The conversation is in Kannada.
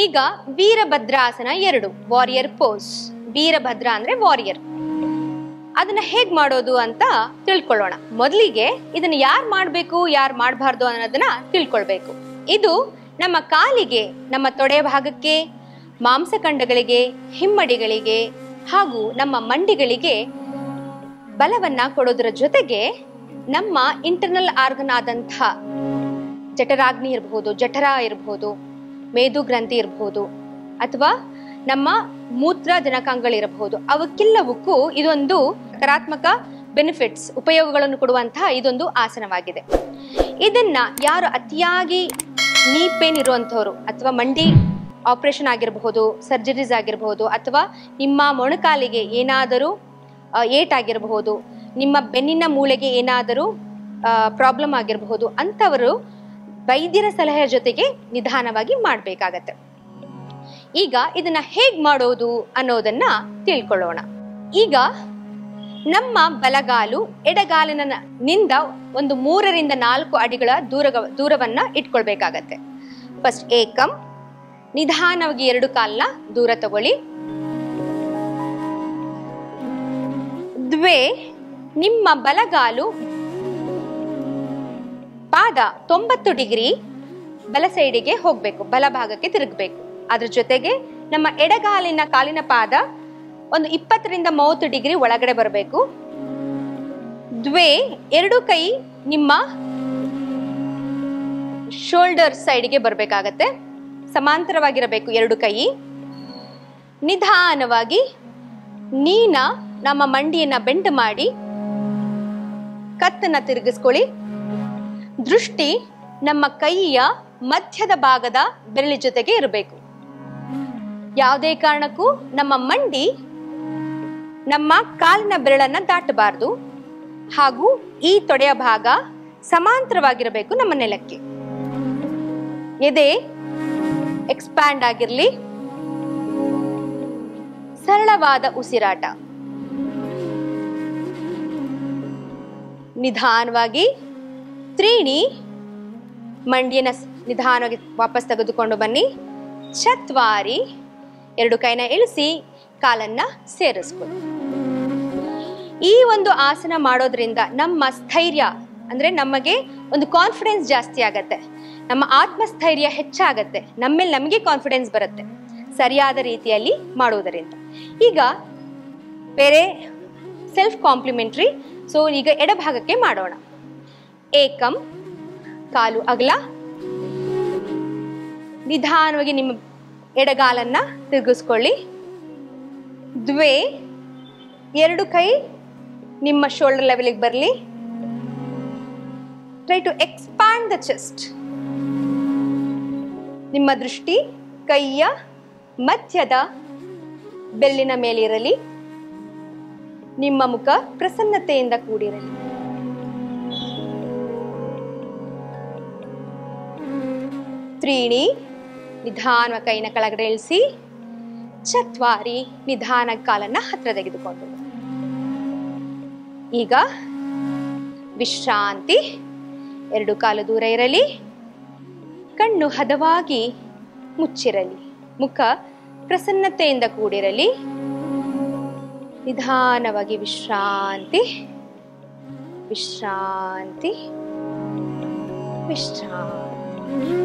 ಈಗ ವೀರಭದ್ರಾಸನ 2 ವಾರಿಯರ್ ಪೋಸ್. ವೀರಭದ್ರ ಅಂದ್ರೆ ವಾರಿಯರ್. ಅದನ್ನ ಹೇಗ್ ಮಾಡೋದು ಅಂತ ತಿಳ್ಕೊಳ್ಳೋಣ. ಮೊದಲಿಗೆ ಇದನ್ನ ಯಾರು ಮಾಡಬೇಕು ಯಾರು ಮಾಡಬಾರ್ದು ಅನ್ನೋದನ್ನ ತಿಳ್ಕೊಳ್ಬೇಕು. ಇದು ನಮ್ಮ ಕಾಲಿಗೆ, ನಮ್ಮ ತೊಡೆ ಭಾಗಕ್ಕೆ, ಮಾಂಸಖಂಡಗಳಿಗೆ, ಹಿಮ್ಮಡಿಗಳಿಗೆ ಹಾಗೂ ನಮ್ಮ ಮಂಡಿಗಳಿಗೆ ಬಲವನ್ನ ಕೊಡೋದ್ರ ಜೊತೆಗೆ ನಮ್ಮ ಇಂಟರ್ನಲ್ ಆರ್ಗನ್ ಆದಂತಹ ಜಠರಾಗ್ನಿ ಇರಬಹುದು, ಜಠರ ಇರಬಹುದು, ಮೇದು ಗ್ರಂಥಿ ಇರಬಹುದು, ಅಥವಾ ನಮ್ಮ ಮೂತ್ರ ಜನಕಾಂಗಗಳಿರಬಹುದು, ಅವಕ್ಕೆಲ್ಲವಕ್ಕೂ ಇದೊಂದು ಸಕಾರಾತ್ಮಕ ಬೆನಿಫಿಟ್ಸ್, ಉಪಯೋಗಗಳನ್ನು ಕೊಡುವಂತಹ ಇದೊಂದು ಆಸನವಾಗಿದೆ. ಇದನ್ನ ಯಾರು ಅತಿಯಾಗಿ ನೀ ಪೇನ್ ಇರುವಂಥವ್ರು ಅಥವಾ ಮಂಡಿ ಆಪರೇಷನ್ ಆಗಿರಬಹುದು, ಸರ್ಜರೀಸ್ ಆಗಿರಬಹುದು, ಅಥವಾ ನಿಮ್ಮ ಮೊಣಕಾಲಿಗೆ ಏನಾದರೂ ಏಟಾಗಿರಬಹುದು, ನಿಮ್ಮ ಬೆನ್ನಿನ ಮೂಳೆಗೆ ಏನಾದರೂ ಪ್ರಾಬ್ಲಮ್ ಆಗಿರಬಹುದು, ಅಂಥವರು ವೈದ್ಯರ ಸಲಹೆ ಜೊತೆಗೆ ನಿಧಾನವಾಗಿ ಮಾಡಬೇಕಾಗತ್ತೆ. ಈಗ ಇದನ್ನ ಹೇಗ್ ಮಾಡೋದು ಅನ್ನೋದನ್ನ ತಿಳ್ಕೊಳ್ಳೋಣ. ಈಗ ನಮ್ಮ ಬಲಗಾಲು ಎಡಗಾಲಿನ ನಿಂದ ಒಂದು 3 ರಿಂದ 4 ಅಡಿಗಳ ದೂರವನ್ನ ಇಟ್ಕೊಳ್ಬೇಕಾಗತ್ತೆ. ಫಸ್ಟ್ ಏಕಂ, ನಿಧಾನವಾಗಿ 2 ಕಾಲನ್ನ ದೂರ ತಗೊಳ್ಳಿ. ದ್ವೇ, ನಿಮ್ಮ ಬಲಗಾಲು ಪಾದ 90 ಡಿಗ್ರಿ ಬಲ ಸೈಡಿಗೆ ಹೋಗ್ಬೇಕು, ಬಲ ಭಾಗಕ್ಕೆ ತಿರುಗಬೇಕು. ಅದ್ರ ಜೊತೆಗೆ ನಮ್ಮ ಎಡಗಾಲಿನ ಕಾಲಿನ ಪಾದ ಒಂದು 20 ರಿಂದ 30 ಡಿಗ್ರಿ ಒಳಗಡೆ ಬರಬೇಕು. ದ್ವೇ, 2 ಕೈ ನಿಮ್ಮ ಶೋಲ್ಡರ್ ಸೈಡ್ಗೆ ಬರಬೇಕಾಗತ್ತೆ, ಸಮಾಂತರವಾಗಿರಬೇಕು 2 ಕೈ. ನಿಧಾನವಾಗಿ ನೀನ ನಮ್ಮ ಮಂಡಿಯನ್ನ ಬೆಂಡ್ ಮಾಡಿ ಕತ್ತನ್ನ ತಿರುಗಿಸ್ಕೊಳ್ಳಿ. ದೃಷ್ಟಿ ನಮ್ಮ ಕೈಯ ಮಧ್ಯದ ಭಾಗದ ಬೆರಳಿ ಜೊತೆಗೆ ಇರಬೇಕು. ಯಾವುದೇ ಕಾರಣಕ್ಕೂ ನಮ್ಮ ಮಂಡಿ ನಮ್ಮ ಕಾಲಿನ ಬೆರಳನ್ನ ದಾಟಬಾರದು, ಹಾಗೂ ಈ ತೊಡೆಯ ಭಾಗ ಸಮಾಂತರವಾಗಿರಬೇಕು ನಮ್ಮ ನೆಲಕ್ಕೆ. ಎದೆ ಎಕ್ಸ್ಪ್ಯಾಂಡ್ ಆಗಿರಲಿ. ಸರಳವಾದ ಉಸಿರಾಟ. ನಿಧಾನವಾಗಿ ತ್ರೀಣಿ, ಮಂಡಿಯನ್ನ ನಿಧಾನವಾಗಿ ವಾಪಸ್ ತೆಗೆದುಕೊಂಡು ಬನ್ನಿ. ಚತ್ವಾರಿ, 2 ಕೈನ ಇಳಿಸಿ ಕಾಲನ್ನ ಸೇರಿಸ್ಕೊಳ್ಳಿ. ಈ ಒಂದು ಆಸನ ಮಾಡೋದ್ರಿಂದ ನಮ್ಮ ಸ್ಥೈರ್ಯ ಅಂದ್ರೆ ನಮಗೆ ಒಂದು ಕಾನ್ಫಿಡೆನ್ಸ್ ಜಾಸ್ತಿ ಆಗತ್ತೆ, ನಮ್ಮ ಆತ್ಮಸ್ಥೈರ್ಯ ಹೆಚ್ಚಾಗತ್ತೆ, ನಮ್ಮೇಲೆ ನಮಗೆ ಕಾನ್ಫಿಡೆನ್ಸ್ ಬರುತ್ತೆ ಸರಿಯಾದ ರೀತಿಯಲ್ಲಿ ಮಾಡುವುದರಿಂದ. ಈಗ ಬೇರೆ ಸೆಲ್ಫ್ ಕಾಂಪ್ಲಿಮೆಂಟ್ರಿ. ಸೊ ಈಗ ಎಡಭಾಗಕ್ಕೆ ಮಾಡೋಣ. ಏಕಂ, ಕಾಲು ಅಗಲ, ನಿಧಾನವಾಗಿ ನಿಮ್ಮ ಎಡಗಾಲನ್ನ ತಿರುಗಿಸ್ಕೊಳ್ಳಿ. ದ್ವೇ, 2 ಕೈ ನಿಮ್ಮ ಶೋಲ್ಡರ್ ಲೆವೆಲ್ಗೆ ಬರಲಿ. Try to expand the chest. ನಿಮ್ಮ ದೃಷ್ಟಿ ಕೈಯ ಮಧ್ಯದ ಬೆಲ್ಲಿನ ಮೇಲಿರಲಿ. ನಿಮ್ಮ ಮುಖ ಪ್ರಸನ್ನತೆಯಿಂದ ಕೂಡಿರಲಿ. ತ್ರೀಣಿ, ನಿಧಾನ ಕೈನ ಕೆಳಗಡೆ ಇಳಿಸಿ. ಚತ್ವಾರಿ, ನಿಧಾನ ಕಾಲನ್ನ ಹತ್ರ ತೆಗೆದುಕೊಂಡು. ಈಗ ವಿಶ್ರಾಂತಿ. 2 ಕಾಲು ದೂರ ಇರಲಿ. ಕಣ್ಣು ಹದವಾಗಿ ಮುಚ್ಚಿರಲಿ. ಮುಖ ಪ್ರಸನ್ನತೆಯಿಂದ ಕೂಡಿರಲಿ. ನಿಧಾನವಾಗಿ ವಿಶ್ರಾಂತಿ, ವಿಶ್ರಾಂತಿ, ವಿಶ್ರಾಂತಿ.